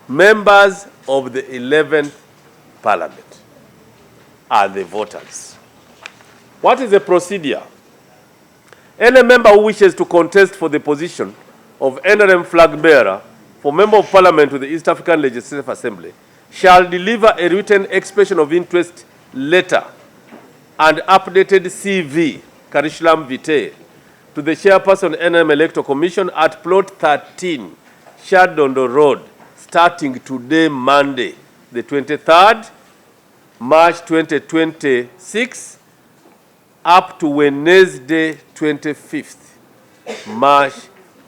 members of the 11th Parliament are the voters. What is the procedure? Any member who wishes to contest for the position of NRM flag bearer for Member of Parliament to the East African Legislative Assembly shall deliver a written expression of interest letter and updated CV, curriculum vitae, to the chairperson NRM Electoral Commission at plot 13, Shadondo Road, starting today, Monday, the 23rd March 2026, up to Wednesday, 25th March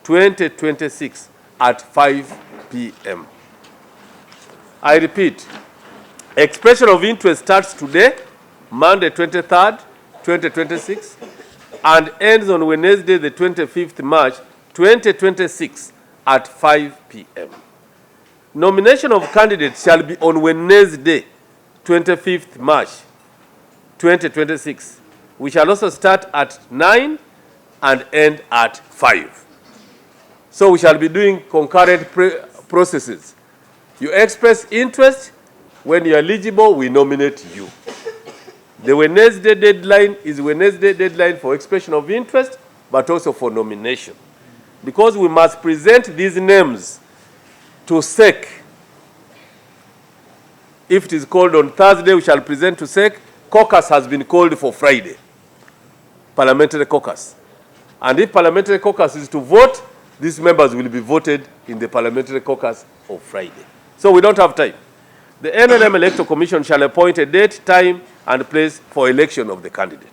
2026 at 5 p.m. I repeat, expression of interest starts today, Monday 23rd, 2026, and ends on Wednesday, the 25th March 2026 at 5 p.m. Nomination of candidates shall be on Wednesday, 25th March 2026. We shall also start at 9 and end at 5. So we shall be doing concurrent processes. You express interest. When you are eligible, we nominate you. The Wednesday deadline is Wednesday deadline for expression of interest, but also for nomination. Because we must present these names to SEC. If it is called on Thursday, we shall present to SEC. Caucus has been called for Friday. Parliamentary caucus. And if parliamentary caucus is to vote, these members will be voted in the parliamentary caucus of Friday. So we don't have time. The NRM Electoral Commission shall appoint a date, time, and place for election of the candidate.